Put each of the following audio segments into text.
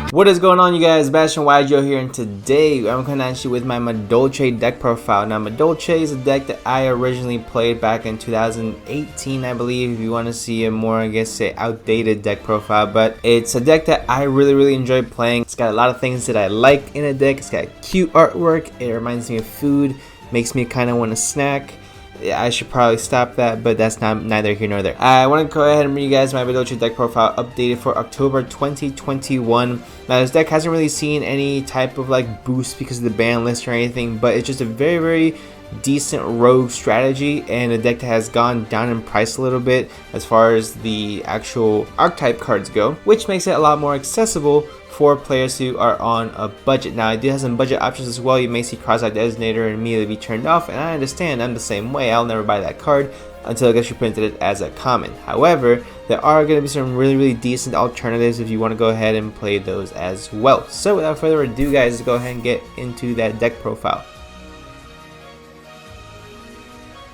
What is going on, you guys? Bashtian YGO here, and today I'm coming at you with my Madolche deck profile. Now, Madolche is a deck that I originally played back in 2018, I believe, if you want to see a more, I guess, say, outdated deck profile. But it's a deck that I really enjoy playing. It's got a lot of things that I like in a deck. It's got cute artwork. It reminds me of food. Makes me kind of want to snack. Yeah, I should probably stop that, but that's neither here nor there. I want to go ahead and bring you guys my Madolche deck profile updated for October 2021. Now, this deck hasn't really seen any type of like boost because of the ban list or anything, but it's just a very decent rogue strategy and a deck that has gone down in price a little bit as far as the actual archetype cards go, which makes it a lot more accessible for players who are on a budget. Now, I do have some budget options as well. You may see Cross-Out Designator immediately be turned off, and I understand, I'm the same way. I'll never buy that card until I guess you printed it as a common. However, there are going to be some really decent alternatives if you want to go ahead and play those as well. So without further ado, guys, let's go ahead and get into that deck profile.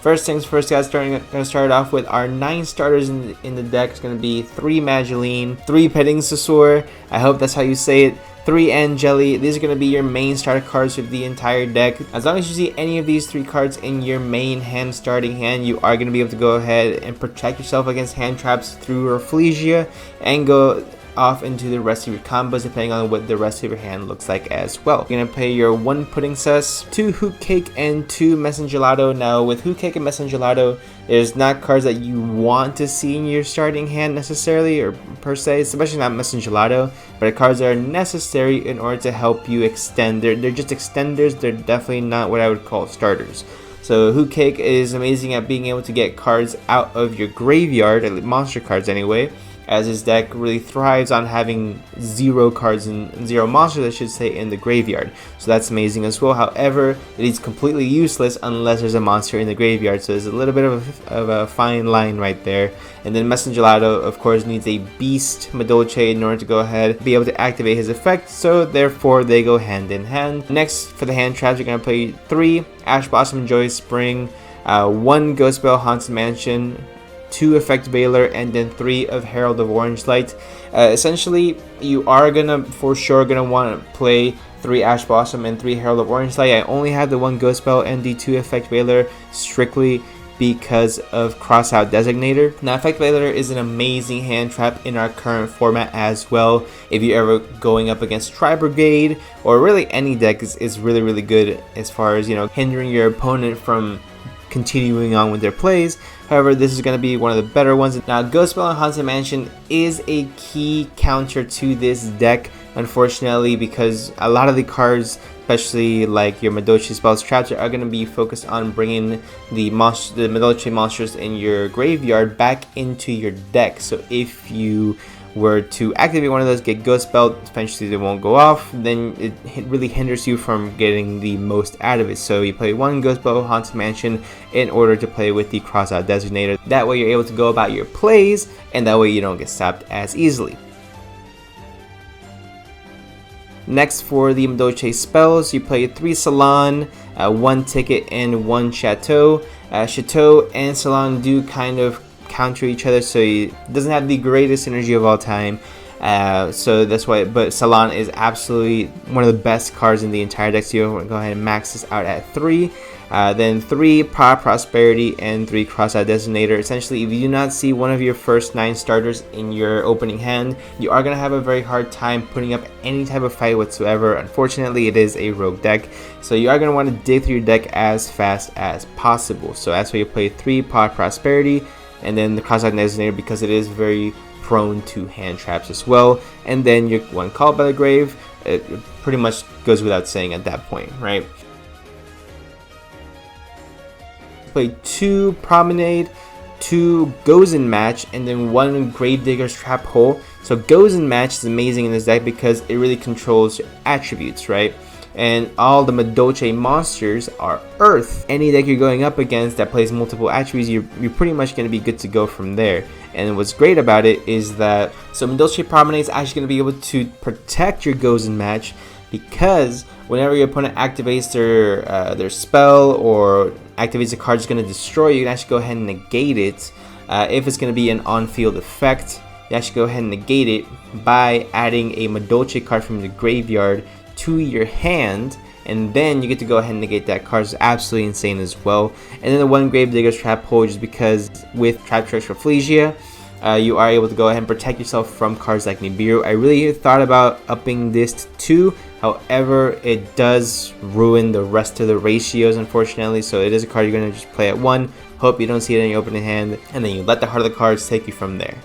First things first, guys, going to start off with our 9 starters in the deck. It's going to be 3 Madolche, 3 Petting Sasor, I hope that's how you say it, 3 Angeli. These are going to be your main starter cards for the entire deck. As long as you see any of these 3 cards in your main hand, starting hand, you are going to be able to go ahead and protect yourself against hand traps through Rafflesia and go off into the rest of your combos depending on what the rest of your hand looks like as well. You're gonna play your 1 Pudding Sus, 2 Hoot Cake, and 2 Messengelato. Now, with Hoot Cake and Messengelato, there's not cards that you want to see in your starting hand necessarily, or per se, especially not Messengelato, but cards that are necessary in order to help you extend. They're just extenders. They're definitely not what I would call starters. So Hoot Cake is amazing at being able to get cards out of your graveyard, monster cards anyway, as his deck really thrives on having 0 cards and 0 monsters, I should say, in the graveyard. So that's amazing as well. However, it is completely useless unless there's a monster in the graveyard. So there's a little bit of a fine line right there. And then Messengelato, of course, needs a Beast Madolche in order to go ahead and be able to activate his effect. So therefore, they go hand in hand. Next, for the hand traps, you're going to play 3 Ash Blossom Joy Spring, 1 Ghost Bell Haunted Mansion, 2 Effect Veiler, and then 3 of Herald of Orange Light. Essentially, you are for sure gonna want to play 3 Ash Blossom and 3 Herald of Orange Light. I only have the 1 Ghost Bell and the 2 Effect Veiler strictly because of Cross-Out Designator. Now, Effect Veiler is an amazing hand trap in our current format as well. If you're ever going up against Tri Brigade, or really any deck is really good as far as, you know, hindering your opponent from continuing on with their plays. However, this is going to be one of the better ones. Now, Ghost Bell and Haunted Mansion is a key counter to this deck, unfortunately, because a lot of the cards, especially like your Madolche spells, traps, are going to be focused on bringing the Madolche monsters in your graveyard back into your deck. So if you were to activate one of those, get Ghost Belt, eventually they won't go off, then it really hinders you from getting the most out of it. So you play 1 Ghost Belt Haunted Mansion in order to play with the Cross-Out Designator. That way you're able to go about your plays, and that way you don't get stopped as easily. Next, for the Madolche spells, you play 3 Salon, 1 Ticket, and 1 Chateau. Chateau and Salon do kind of counter each other, so it doesn't have the greatest energy of all time, so that's why. But Salon is absolutely one of the best cards in the entire deck, so you go ahead and max this out at 3. Then 3 Prosperity and 3 Cross-Out Designator. Essentially, if you do not see one of your first 9 starters in your opening hand, you are going to have a very hard time putting up any type of fight whatsoever. Unfortunately, it is a rogue deck, so you are going to want to dig through your deck as fast as possible. So that's why you play 3 Prosperity, and then the Cross-Out Designator, because it is very prone to hand traps as well. And then your 1 Called by the Grave. It pretty much goes without saying at that point, right? Play 2 Promenade, 2 Goes in Match, and then 1 Gravedigger's Trap Hole. So Goes in Match is amazing in this deck because it really controls your attributes, right? And all the Madolche monsters are Earth. Any deck you're going up against that plays multiple attributes, you're pretty much going to be good to go from there. And what's great about it is that, so Madolche Promenade is actually going to be able to protect your Goes in Match, because whenever your opponent activates their spell or activates a card that's going to destroy you, you can actually go ahead and negate it If it's going to be an on-field effect, you actually go ahead and negate it by adding a Madolche card from the graveyard to your hand, and then you get to go ahead and negate that card. It's absolutely insane as well. And then the one Gravedigger's Trap Hole, just because with Trap Tricks Rafflesia, you are able to go ahead and protect yourself from cards like Nibiru. I really thought about upping this to 2, however, it does ruin the rest of the ratios, unfortunately, so it is a card you're going to just play at 1, hope you don't see it in your opening hand, and then you let the heart of the cards take you from there.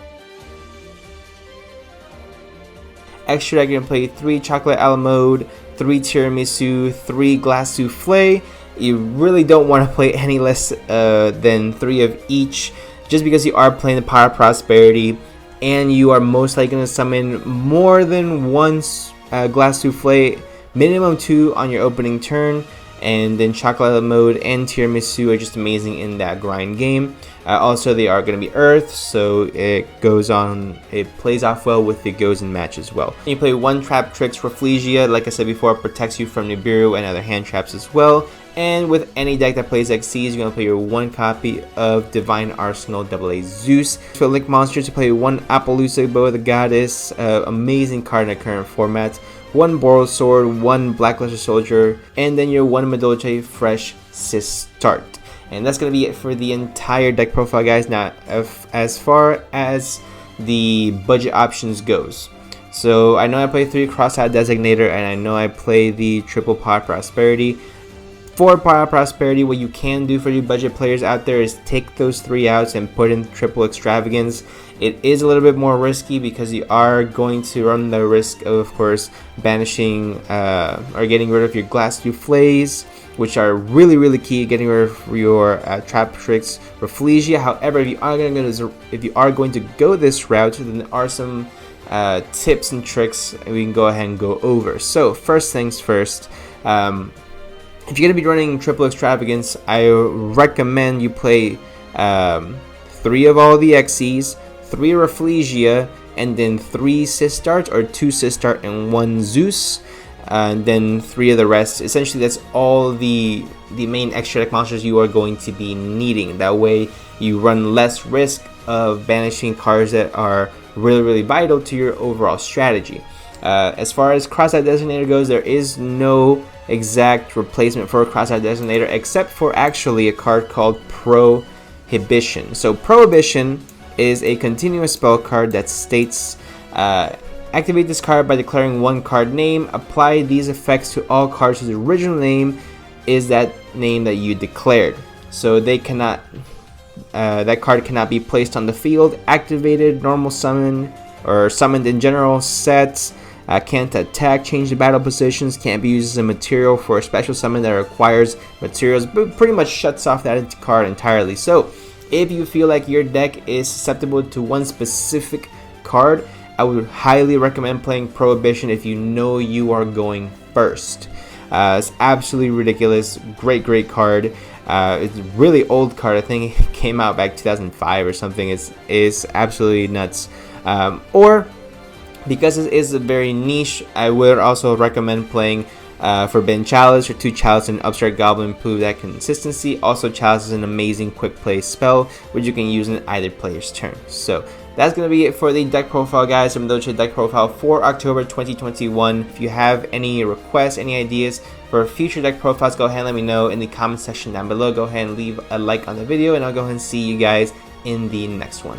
Extra deck, you're going to play 3 Chocolate a la Mode, 3 Tiramisu, 3 Glass Souffle. You really don't want to play any less than 3 of each, just because you are playing the Power of Prosperity, and you are most likely going to summon more than once Glass Souffle, minimum 2 on your opening turn, and then Chocolate Mode and Tiramisu are just amazing in that grind game. Also, they are going to be Earth, so it plays off well with the Gozen match as well. You play 1 Trap Tricks Rafflesia, like I said before, it protects you from Nibiru and other hand traps as well. And with any deck that plays XCs, you're going to play your 1 copy of Divine Arsenal AA Zeus. For Link Monsters, you play 1 Appaloosa Bow of the Goddess, amazing card in the current format, 1 Borrowed Sword, 1 Blackluster Soldier, and then your 1 Madolche Fresh Start. And that's going to be it for the entire deck profile, guys. Now, as far as the budget options goes, so I know I play 3 Cross-Eyed Designator, and I know I play the triple Power Prosperity. For Power Prosperity, what you can do for you budget players out there is take those 3 outs and put in triple Extravagance. It is a little bit more risky because you are going to run the risk of course, banishing or getting rid of your Glass Souffles, which are really key, getting rid of your Trap Tricks Rafflesia. However, if you are going to go this route, then there are some tips and tricks we can go ahead and go over. So first things first, if you're going to be running triple Extravagance, I recommend you play 3 of all the XCs, 3 Rafflesia, and then 3 Sistart, or 2 Sistart and 1 Zeus, and then 3 of the rest. Essentially, that's all the main extra deck monsters you are going to be needing. That way, you run less risk of banishing cards that are really vital to your overall strategy. As far as Cross-Eyed Designator goes, there is no exact replacement for a Cross-Eyed Designator, except for actually a card called Prohibition. So Prohibition is a continuous spell card that states, activate this card by declaring 1 card name, apply these effects to all cards whose original name is that name that you declared. So they cannot, that card cannot be placed on the field, activated, normal summon, or summoned in general sets, can't attack, change the battle positions, can't be used as a material for a special summon that requires materials, but pretty much shuts off that card entirely. So if you feel like your deck is susceptible to 1 specific card, I would highly recommend playing Prohibition if you know you are going first. It's absolutely ridiculous, great card. It's a really old card. I think it came out back 2005 or something. It's absolutely nuts. Or because it is a very niche, I would also recommend playing Forbidden Chalice or 2 Chalice and Upstart Goblin, improve that consistency. Also, Chalice is an amazing quick play spell which you can use in either player's turn. So that's going to be it for the deck profile, guys. From Madolche deck profile for October 2021. If you have any requests, any ideas for future deck profiles, go ahead and let me know in the comment section down below. Go ahead and leave a like on the video, and I'll go ahead and see you guys in the next one.